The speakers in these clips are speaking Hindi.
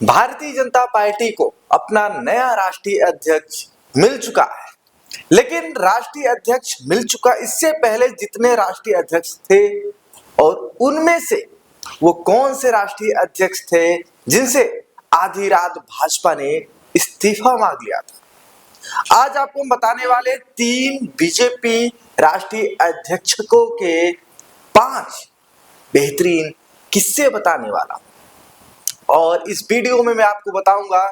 भारतीय जनता पार्टी को अपना नया राष्ट्रीय अध्यक्ष मिल चुका है। लेकिन राष्ट्रीय अध्यक्ष मिल चुका, इससे पहले जितने राष्ट्रीय अध्यक्ष थे और उनमें से वो कौन से राष्ट्रीय अध्यक्ष थे जिनसे आधी रात भाजपा ने इस्तीफा मांग लिया था। आज आपको हम बताने वाले 3 बीजेपी राष्ट्रीय अध्यक्षों के 5 बेहतरीन किस्से बताने वाला हूं। और इस वीडियो में मैं आपको बताऊंगा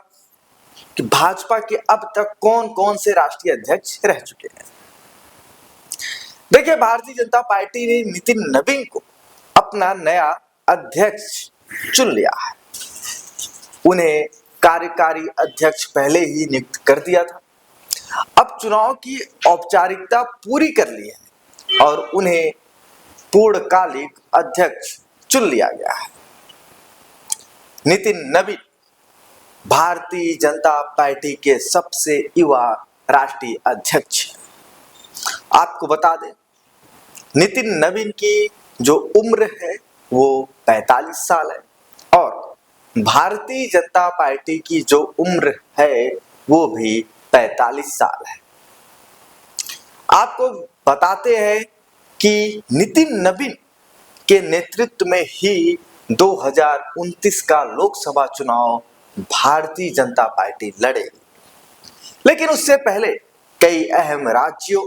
कि भाजपा के अब तक कौन कौन से राष्ट्रीय अध्यक्ष रह चुके हैं। देखिए, भारतीय जनता पार्टी ने नितिन नवीन को अपना नया अध्यक्ष चुन लिया है। उन्हें कार्यकारी अध्यक्ष पहले ही नियुक्त कर दिया था। अब चुनाव की औपचारिकता पूरी कर ली है और उन्हें पूर्णकालिक अध्यक्ष चुन लिया गया है। नितिन नवीन भारतीय जनता पार्टी के सबसे युवा राष्ट्रीय अध्यक्ष हैं। आपको बता दें, नितिन नवीन की जो उम्र है वो 45 साल है और भारतीय जनता पार्टी की जो उम्र है वो भी 45 साल है। आपको बताते हैं कि नितिन नवीन के नेतृत्व में ही 2029 का लोकसभा चुनाव भारतीय जनता पार्टी लड़ेगी। लेकिन उससे पहले कई अहम राज्यों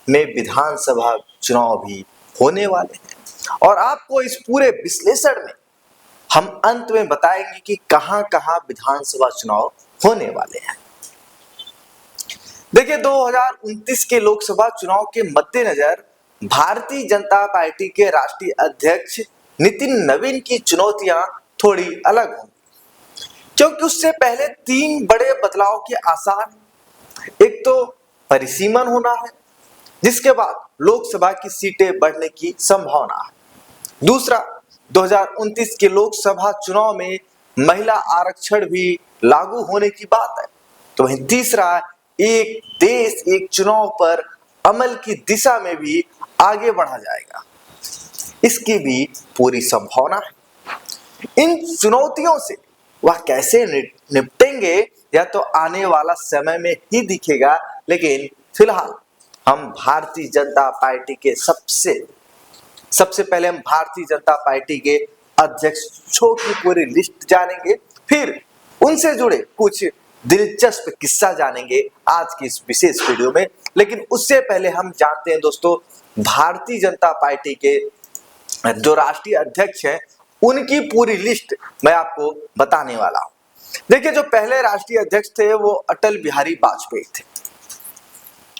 में विधानसभा चुनाव भी होने वाले हैं और आपको इस पूरे विश्लेषण में हम अंत में बताएंगे कि कहां-कहां विधानसभा चुनाव होने वाले हैं। देखिए, 2029 के लोकसभा चुनाव के मद्देनजर भारतीय जनता पार्टी के राष्ट्रीय अध्यक्ष नितिन नवीन की चुनौतियां थोड़ी अलग होंगी, क्योंकि उससे पहले 3 बड़े बदलाव के आसार हैं। एक तो परिसीमन होना है, जिसके बाद लोकसभा की सीटें बढ़ने की संभावना है। दूसरा, 2029 के लोकसभा चुनाव में महिला आरक्षण भी लागू होने की बात है। तो वहीं तीसरा, एक देश एक चुनाव पर अमल की दिशा में भी आगे बढ़ा जाएगा, इसकी भी पूरी संभावना है। इन चुनौतियों से वह कैसे निपटेंगे या तो आने वाला समय में ही दिखेगा, लेकिन फिलहाल हम भारतीय जनता पार्टी के सबसे पहले हम भारतीय जनता पार्टी के अध्यक्षों की पूरी लिस्ट जानेंगे, फिर उनसे जुड़े कुछ दिलचस्प किस्सा जानेंगे आज की इस विशेष वीडियो में। लेकिन उससे पहले हम जानते हैं दोस्तों, भारतीय जनता पार्टी के जो राष्ट्रीय अध्यक्ष हैं उनकी पूरी लिस्ट मैं आपको बताने वाला हूं। देखिए, जो पहले राष्ट्रीय अध्यक्ष थे वो अटल बिहारी वाजपेयी थे।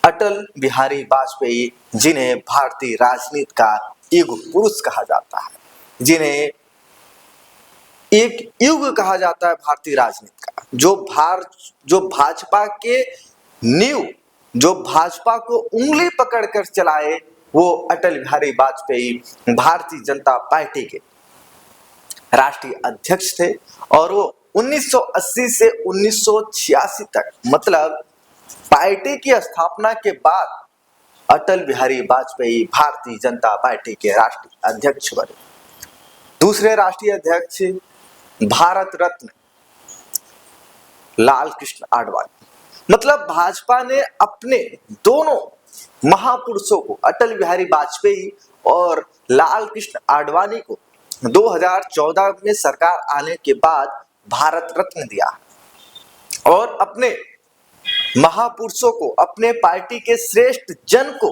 अटल बिहारी वाजपेयी, जिन्हें भारतीय राजनीति का युग पुरुष कहा जाता है, जिन्हें एक युग कहा जाता है भारतीय राजनीति का, जो भाजपा के नींव, जो भाजपा को उंगली पकड़कर चलाए, वो अटल बिहारी वाजपेयी भारतीय जनता पार्टी के राष्ट्रीय अध्यक्ष थे। और वो 1980 से 1986 तक, मतलब पार्टी की स्थापना के बाद अटल बिहारी वाजपेयी भारतीय जनता पार्टी के राष्ट्रीय अध्यक्ष बने। दूसरे राष्ट्रीय अध्यक्ष भारत रत्न लाल कृष्ण आडवाणी। मतलब भाजपा ने अपने दोनों महापुरुषों को, अटल बिहारी वाजपेयी और लाल कृष्ण आडवाणी को 2014 में सरकार आने के बाद भारत रत्न दिया और अपने महापुरुषों को, अपने पार्टी के श्रेष्ठ जन को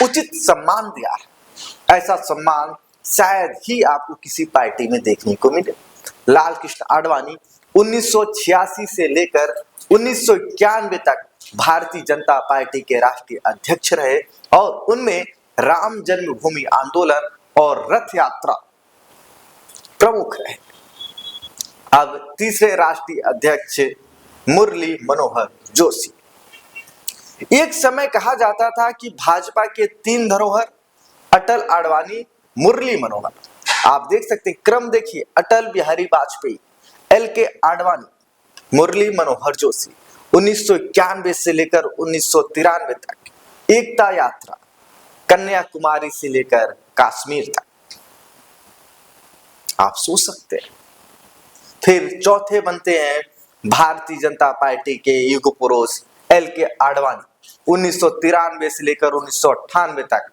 उचित सम्मान दिया है। ऐसा सम्मान शायद ही आपको किसी पार्टी में देखने को मिले। लाल कृष्ण आडवाणी 1986 से लेकर 1991 तक भारतीय जनता पार्टी के राष्ट्रीय अध्यक्ष रहे और उनमें राम जन्मभूमि आंदोलन और रथ यात्रा प्रमुख रहे। अब तीसरे राष्ट्रीय अध्यक्ष मुरली मनोहर जोशी। एक समय कहा जाता था कि भाजपा के 3 धरोहर, अटल, आडवाणी, मुरली मनोहर। आप देख सकते हैं, क्रम देखिए, अटल बिहारी वाजपेयी, LK आडवाणी, मुरली मनोहर जोशी। 1991 से लेकर 1993 तक एकता यात्रा, कन्याकुमारी से लेकर कश्मीर तक। आप सोच सकते हैं फिर चौथे बनते हैं भारतीय जनता पार्टी के युग पुरुष LK आडवाणी। 1993 से लेकर 1998 तक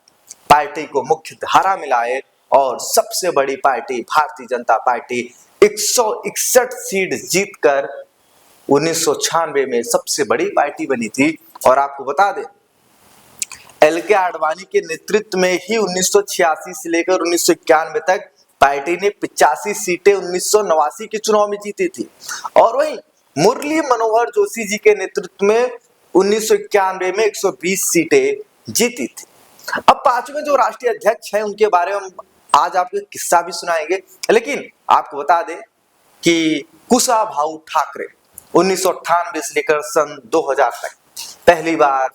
पार्टी को मुख्य धारा में लाए और सबसे बड़ी party Bharatiya Janata party 161 seat जीतकर 1996 में सबसे बड़ी पार्टी बनी थी। और आपको बता दें LK आडवाणी के नेतृत्व में ही 1986 से लेकर 1991 तक पार्टी ने 85 सीटें 1989 के चुनाव में जीती थी। और वहीं मुरली मनोहर जोशी जी के नेतृत्व में 1991 में 120 सीटें जीती थी। अब पांचवें जो राष्ट्रीय अध्यक्ष हैं उनके बारे में आज आपको किस्सा भी सुनाएंगे, लेकिन आपको बता दें कि कुशाभाऊ ठाकरे 1998 से लेकर सन 2000 तक पहली बार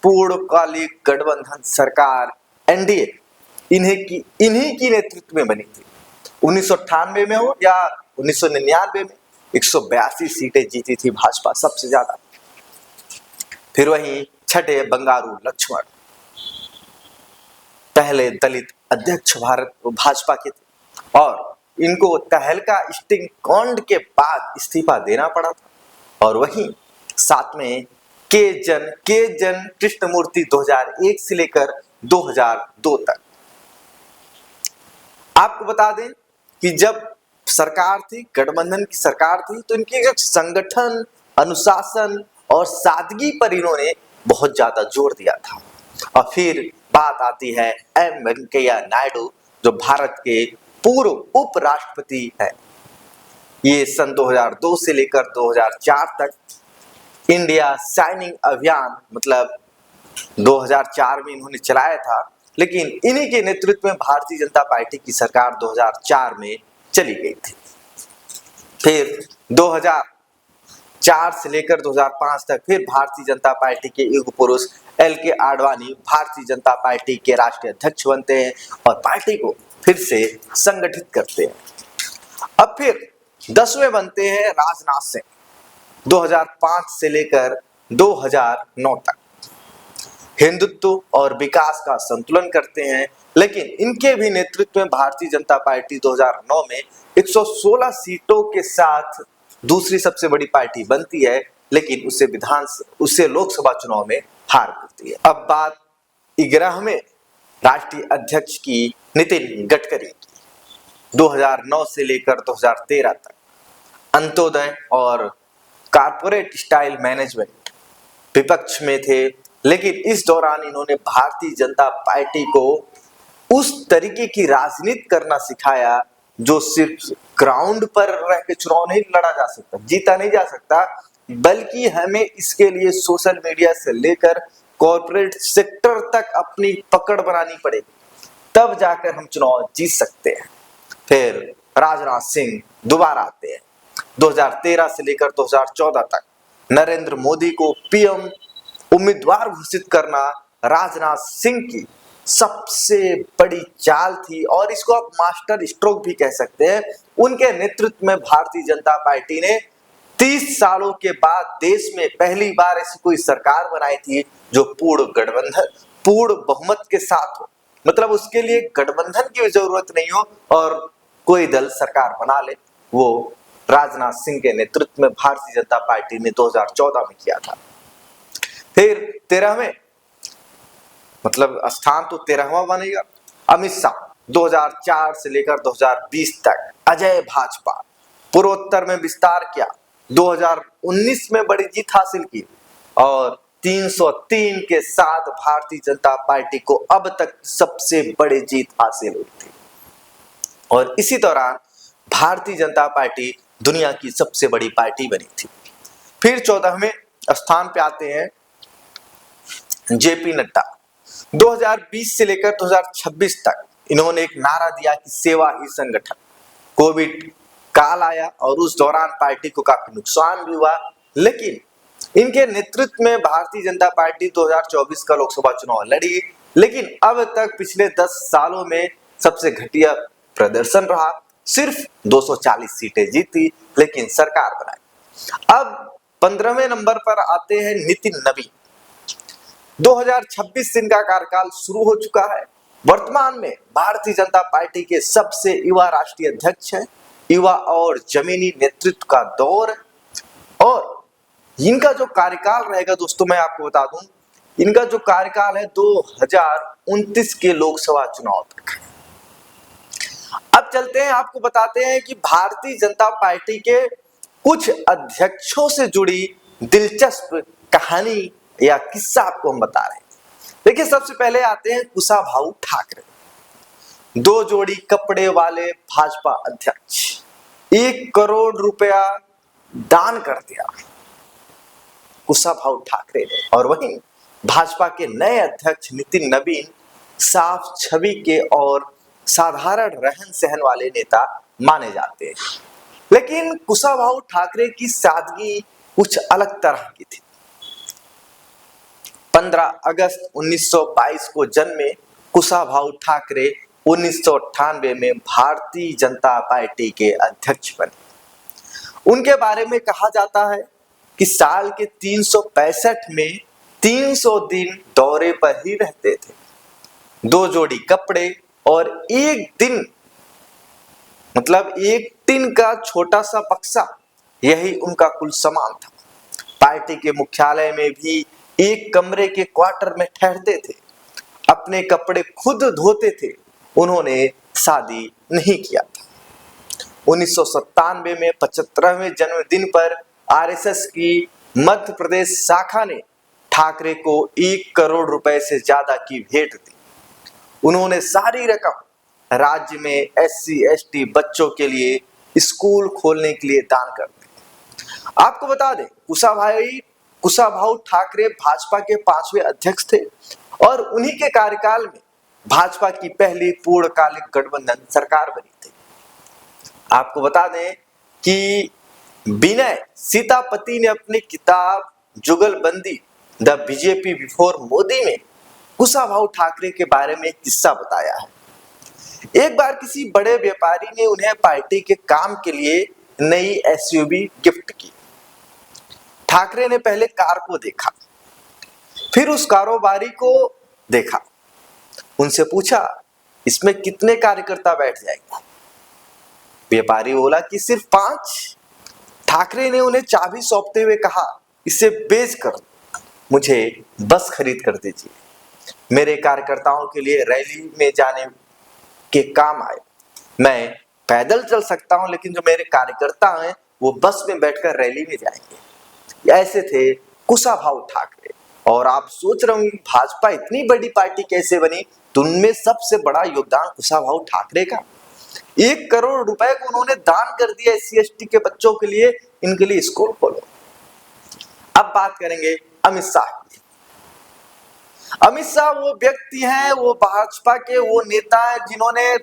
पूर्णकालिक गठबंधन सरकार NDA इन्हीं की नेतृत्व में बनी थी। 1998 में हो या 1999 में 182 सीटें जीती थी भाजपा, सबसे ज्यादा। फिर वहीं छठे बंगारू लक्ष्मण, पहले दलित अध्यक्ष भारत भाजपा के थे और इनको तहलका स्टिंग के बाद इस्तीफा देना पड़ा था। और वहीं सातवें के जन कृष्णमूर्ति 2001 से लेकर 2002 तक। आपको बता दें कि जब सरकार थी, गठबंधन की सरकार थी, तो इनके संगठन, अनुशासन और सादगी पर इन्होंने बहुत ज्यादा जोर दिया था। और फिर बात आती है M वेंकैया नायडू, जो भारत के पूर्व उपराष्ट्रपति हैं। ये सन 2002 से लेकर 2004 तक इंडिया शाइनिंग अभियान मतलब 2004 में इन्होंने चलाया था, लेकिन इन्हीं के नेतृत्व में भारतीय जनता पार्टी की सरकार 2004 में चली गई थी। फिर 2004 से लेकर 2005 तक फिर भारतीय जनता पार्टी के युग पुरुष LK आडवाणी भारतीय जनता पार्टी के राष्ट्रीय अध्यक्ष बनते हैं और पार्टी को फिर से संगठित करते हैं। अब फिर 10वें बनते हैं राजनाथ सिंह, 2005 से लेकर 2009 तक हिंदुत्व और विकास का संतुलन करते हैं, लेकिन इनके भी नेतृत्व में भारतीय जनता पार्टी 2009 में 116 सीटों के साथ दूसरी सबसे बड़ी पार्टी बनती है, लेकिन उससे लोकसभा चुनाव में हार मिलती है। अब बात 11वें राष्ट्रीय अध्यक्ष की नितिन गडकरी, 2009 से लेकर 2013 तक अंत्योदय और कारपोरेट स्टाइल मैनेजमेंट विपक्ष में थे, लेकिन इस दौरान इन्होंने भारतीय जनता पार्टी को उस तरीके की राजनीति करना सिखाया जो सिर्फ ग्राउंड पर रह के चुनाव नहीं लड़ा जा सकता, जीता नहीं जा सकता, बल्कि हमें इसके लिए सोशल मीडिया से लेकर कॉर्पोरेट सेक्टर तक अपनी पकड़ बनानी पड़ेगी, तब जाकर हम चुनाव जीत सकते हैं। फिर राजनाथ सिंह दोबारा आते हैं। 2013 से लेकर 2014 तक नरेंद्र मोदी को PM उम्मीदवार घोषित करना राजनाथ सिंह की सबसे बड़ी चाल थी और इसको आप मास्टर स्ट्रोक भी कह सकते हैं। उनके नेतृत्व में भारतीय जनता पार्टी ने 30 सालों के बाद देश में पहली बार ऐसी कोई सरकार बनाई थी जो पूर्ण बहुमत के साथ हो, मतलब उसके लिए गठबंधन की जरूरत नहीं हो और कोई दल सरकार बना ले। वो राजनाथ सिंह के नेतृत्व में भारतीय जनता पार्टी ने 2014 में किया था। फिर 13वें मतलब स्थान तो 13वां बनेगा अमित शाह, 2004 से लेकर 2020 तक अजय भाजपा, पूर्वोत्तर में विस्तार किया, 2019 में बड़ी जीत हासिल की और 303 के साथ भारतीय जनता पार्टी को अब तक सबसे बड़ी जीत हासिल हुई थी। और इसी दौरान भारतीय जनता पार्टी दुनिया की सबसे बड़ी पार्टी बनी थी। फिर 14वें स्थान पे आते हैं JP नड्डा, 2020 से लेकर 2026 तक इन्होंने एक नारा दिया कि सेवा ही संगठन। कोविड काल आया और उस दौरान पार्टी को काफी नुकसान भी हुआ, लेकिन इनके नेतृत्व में भारतीय जनता पार्टी 2024 का लोकसभा चुनाव लड़ी, लेकिन अब तक पिछले 10 सालों में सबसे घटिया प्रदर्शन रहा, सिर्फ 240 सीटें जीती लेकिन सरकार बनाई। अब 15वें नंबर पर आते हैं नितिन नवीन, 2026 से इनका कार्यकाल शुरू हो चुका है। वर्तमान में भारतीय जनता पार्टी के सबसे युवा राष्ट्रीय अध्यक्ष हैं। युवा और जमीनी नेतृत्व का दौर, और इनका जो कार्यकाल रहेगा दोस्तों, मैं आपको बता दूं, इनका जो कार्यकाल है 2029 के लोकसभा चुनाव तक है। अब चलते हैं, आपको बताते हैं कि भारतीय जनता पार्टी के कुछ अध्यक्षों से जुड़ी दिलचस्प कहानी या किस्सा आपको हम बता रहे हैं। देखिए, सबसे पहले आते हैं कुशाभाऊ ठाकरे, 2 जोड़ी कपड़े वाले भाजपा अध्यक्ष, 1 करोड़ रुपया दान कर दिया कुशाभाऊ ठाकरे ने। और वहीं भाजपा के नए अध्यक्ष नितिन नवीन साफ छवि के और साधारण रहन सहन वाले नेता माने जाते हैं, लेकिन कुशाभाऊ ठाकरे की सादगी कुछ अलग तरह की थी। 15 अगस्त 1922 को जन्मे कुशाभाऊ ठाकरे 1998 में भारतीय जनता पार्टी के अध्यक्ष बने। उनके बारे में कहा जाता है कि साल के 365 में 300 दिन दौरे पर ही रहते थे, 2 जोड़ी कपड़े और एक दिन, मतलब एक टिन का छोटा सा बक्सा, यही उनका कुल सामान था। पार्टी के मुख्यालय में भी एक कमरे के क्वार्टर में ठहरते थे, अपने कपड़े खुद धोते थे। उन्होंने शादी नहीं किया था। 1997 में 75वें जन्मदिन पर आरएसएस की मध्य प्रदेश शाखा ने ठाकरे को 1 करोड़ रुपए से ज्यादा की भेंट दी। उन्होंने सारी रकम राज्य में एससी एसटी बच्चों के लिए स्कूल खोलने के लिए दान कर दी। आपको बता दें, कुशाभाऊ ठाकरे भाजपा के 5वें अध्यक्ष थे और उन्हीं के कार्यकाल में भाजपा की पहली पूर्णकालिक गठबंधन सरकार बनी थी। आपको बता दें कि विनय सीतापति ने अपनी किताब जुगलबंदी द बीजेपी बिफोर मोदी में कुशाभाऊ ठाकरे के बारे में एक किस्सा बताया है। एक बार किसी बड़े व्यापारी ने उन्हें पार्टी के काम के लिए नई एसयूवी गिफ्ट की। ठाकरे ने पहले कार को देखा, फिर उस कारोबारी को देखा, उनसे पूछा, इसमें कितने कार्यकर्ता बैठ जाएंगे? व्यापारी बोला कि सिर्फ 5। ठाकरे ने उन्हें चाबी सौंपते हुए कहा, इसे बेच कर मुझे बस खरीद कर दीजिए, मेरे कार्यकर्ताओं के लिए रैली में जाने के काम आए। मैं पैदल चल सकता हूं, लेकिन जो मेरे कार्यकर्ता हैं वो बस में बैठकर रैली में जाएंगे। ऐसे थे कुशाभाऊ ठाकरे। और आप सोच रहे होंगे भाजपा इतनी बड़ी पार्टी कैसे बनी, तो उनमें सबसे बड़ा योगदान कुशाभाऊ ठाकरे का। 1 करोड़ रुपए को उन्होंने दान कर दिया एससी एसटी के बच्चों के लिए, इनके लिए स्कूल खोलो। अब बात करेंगे अमित शाह की। अमित शाह वो व्यक्ति हैं, वो भाजपा के वो नेता हैं जिन्होंने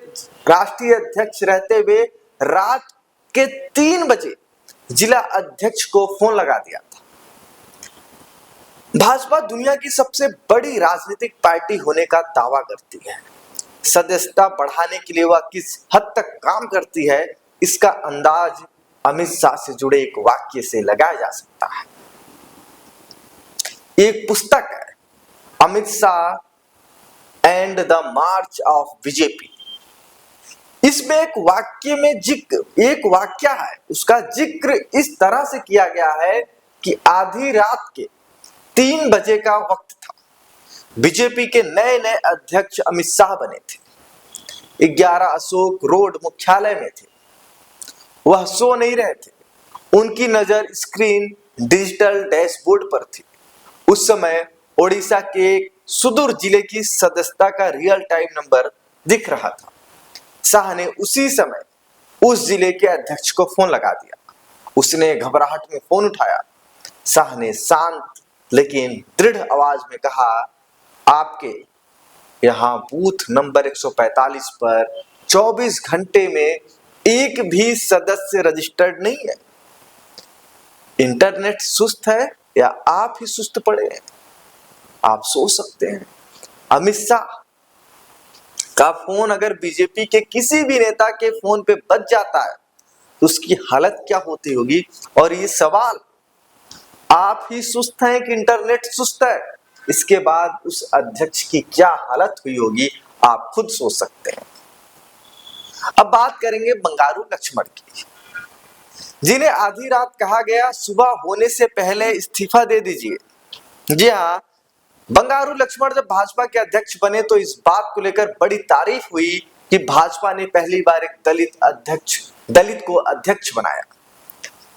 राष्ट्रीय अध्यक्ष रहते हुए रात के 3 बजे जिला अध्यक्ष को फोन लगा दिया था। भाजपा दुनिया की सबसे बड़ी राजनीतिक पार्टी होने का दावा करती है। सदस्यता बढ़ाने के लिए वह किस हद तक काम करती है, इसका अंदाज अमित शाह से जुड़े एक वाक्य से लगाया जा सकता है। एक पुस्तक है, Amit Shah and the March of BJP. इसमें एक वाक्य है, उसका जिक्र इस तरह से किया गया है कि आधी रात के 3 बजे का वक्त था। बीजेपी के नए नए अध्यक्ष अमित शाह बने थे। 11 अशोक रोड मुख्यालय में थे। वह सो नहीं रहे थे, उनकी नजर स्क्रीन डिजिटल डैशबोर्ड पर थी। उस समय ओडिशा के एक सुदूर जिले की सदस्यता का रियल टाइम नंबर दिख रहा था। शाह ने उसी समय उस जिले के अध्यक्ष को फोन लगा दिया। उसने घबराहट में फोन उठाया। शाह ने शांत लेकिन दृढ़ आवाज में कहा, आपके यहाँ बूथ नंबर 145 पर 24 घंटे में एक भी सदस्य रजिस्टर्ड नहीं है। इंटरनेट सुस्त है या आप ही सुस्त पड़े हैं, आप सोच सकते हैं। अमित शाह का फोन अगर बीजेपी के किसी भी नेता के फोन पे बज जाता है तो उसकी हालत क्या होती होगी। और ये सवाल, आप ही सुस्त हैं कि इंटरनेट सुस्त है, इसके बाद उस अध्यक्ष की क्या हालत हुई होगी, आप खुद सोच सकते हैं। अब बात करेंगे बंगारू लक्ष्मण की, जिन्हें आधी रात कहा गया सुबह होने से पहले इस्तीफा दे दीजिए। जी हाँ, बंगारू लक्ष्मण जब भाजपा के अध्यक्ष बने तो इस बात को लेकर बड़ी तारीफ हुई कि भाजपा ने पहली बार एक दलित को अध्यक्ष बनाया,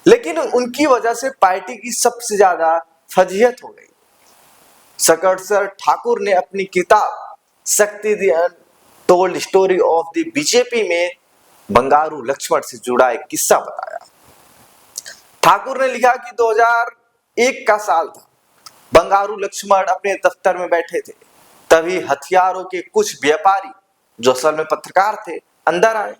लेकिन उनकी वजह से पार्टी की सबसे ज्यादा फजीहत हो गई। सकरसर ठाकुर ने अपनी किताब शक्ति the untold story of the BJP में बंगारू लक्ष्मण से जुड़ा एक किस्सा बताया। ठाकुर ने लिखा कि 2001 का साल था। बंगारू लक्ष्मण अपने दफ्तर में बैठे थे, तभी हथियारों के कुछ व्यापारी जो असल में पत्रकार थे अंदर आए।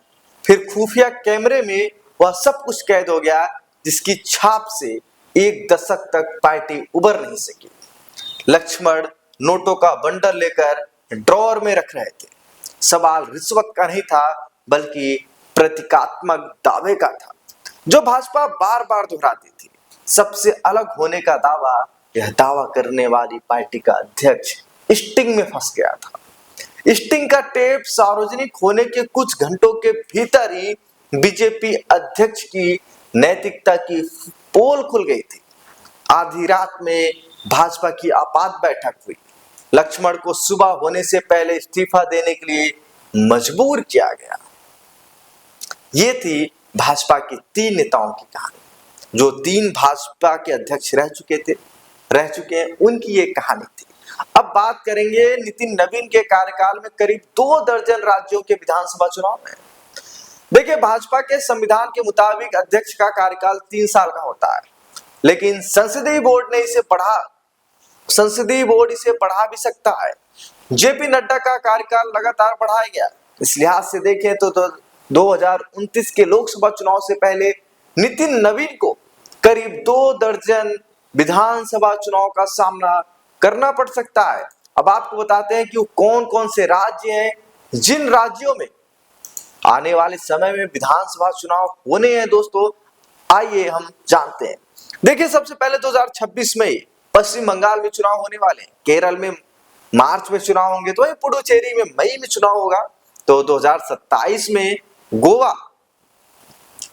फिर खुफिया कैमरे में वह सब कुछ कैद हो गया जिसकी छाप से एक दशक तक पार्टी उबर नहीं सकी। लक्ष्मण नोटों का बंडल लेकर ड्रॉअर में रख रहे थे। सवाल रिश्वत का नहीं था बल्कि प्रतीकात्मक दावे का था जो भाजपा बार बार दोहराती थी। सबसे अलग होने का दावा यह दावा करने वाली पार्टी का अध्यक्ष स्टिंग में फंस गया था। स्टिंग का टेप सार्वजनिक होने के कुछ घंटों के भीतर ही बीजेपी अध्यक्ष की नैतिकता की पोल खुल गई थी। आधी रात में भाजपा की आपात बैठक हुई। लक्ष्मण को सुबह होने से पहले इस्तीफा देने के लिए मजबूर किया गया। ये थी भाजपा के 3 नेताओं की कहानी, जो 3 भाजपा के अध्यक्ष रह चुके हैं, उनकी ये कहानी थी। अब बात करेंगे नितिन नवीन के कार्यकाल में करीब 2 दर्जन राज्यों के विधानसभा चुनाव में। देखिए, भाजपा के संविधान के मुताबिक अध्यक्ष का कार्यकाल 3 साल का होता है, लेकिन संसदीय बोर्ड इसे बढ़ा भी सकता है। जेपी नड्डा का कार्यकाल लगातार बढ़ाया गया। इस लिहाज से देखें तो 2029 के लोकसभा चुनाव से पहले नितिन नवीन को करीब 2 दर्जन विधानसभा चुनाव का सामना करना पड़ सकता है। अब आपको बताते हैं कि कौन कौन से राज्य हैं जिन राज्यों में आने वाले समय में विधानसभा चुनाव होने हैं। दोस्तों, आइए हम जानते हैं। देखिए, सबसे पहले 2026 में पश्चिम बंगाल में चुनाव होने वाले हैं, केरल में मार्च में चुनाव होंगे, तो वही पुडुचेरी में मई में चुनाव होगा। तो 2027 में गोवा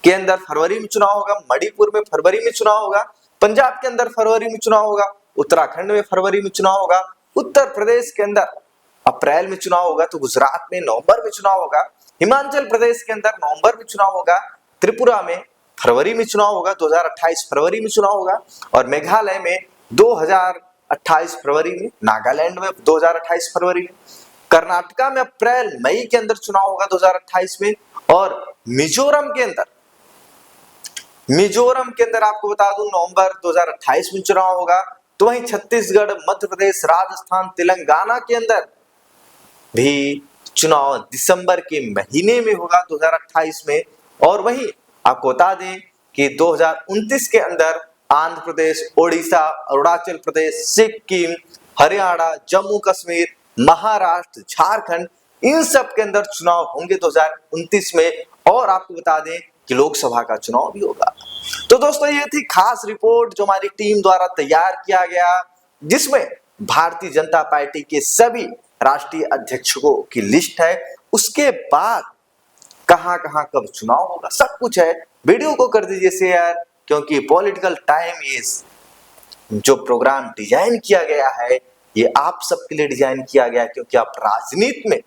के अंदर फरवरी में चुनाव होगा, मणिपुर में फरवरी में चुनाव होगा, पंजाब के अंदर फरवरी में चुनाव होगा, उत्तराखंड में फरवरी में चुनाव होगा, उत्तर प्रदेश के अंदर अप्रैल में चुनाव होगा, तो गुजरात में नवंबर में चुनाव होगा, हिमाचल प्रदेश के अंदर नवंबर में चुनाव होगा, त्रिपुरा में फरवरी में चुनाव होगा, 2028 फरवरी में चुनाव होगा, और मेघालय में 2028 फरवरी में, नागालैंड में 2028 फरवरी में, कर्नाटका में अप्रैल मई के अंदर चुनाव होगा 2028 में, और मिजोरम के अंदर आपको बता दूं नवंबर 2028 में चुनाव होगा। तो वहीं छत्तीसगढ़, मध्य प्रदेश, राजस्थान, तेलंगाना के अंदर भी चुनाव दिसंबर के महीने में होगा 2028 में। और वहीं आपको बता दें कि 2029 के अंदर आंध्र प्रदेश, ओडिशा, अरुणाचल प्रदेश, सिक्किम, हरियाणा, जम्मू कश्मीर, महाराष्ट्र, झारखंड, इन सब के अंदर चुनाव होंगे 2029 में। और आपको बता दें कि लोकसभा का चुनाव भी होगा। तो दोस्तों, ये थी खास रिपोर्ट जो हमारी टीम द्वारा तैयार किया गया, जिसमें भारतीय जनता पार्टी के सभी राष्ट्रीय अध्यक्षों की लिस्ट है। उसके बाद कहां कहां कब चुनाव होगा सब कुछ है। वीडियो को कर दीजिए शेयर, क्योंकि पॉलिटिकल टाइम इज जो प्रोग्राम डिजाइन किया गया है ये आप सबके लिए डिजाइन किया गया है, क्योंकि आप राजनीति में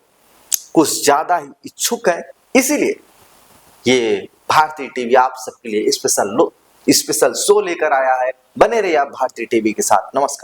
कुछ ज्यादा ही इच्छुक हैं। इसीलिए ये भारतीय टीवी आप सबके लिए स्पेशल शो लेकर आया है। बने रहिए आप भारतीय टीवी के साथ। नमस्कार।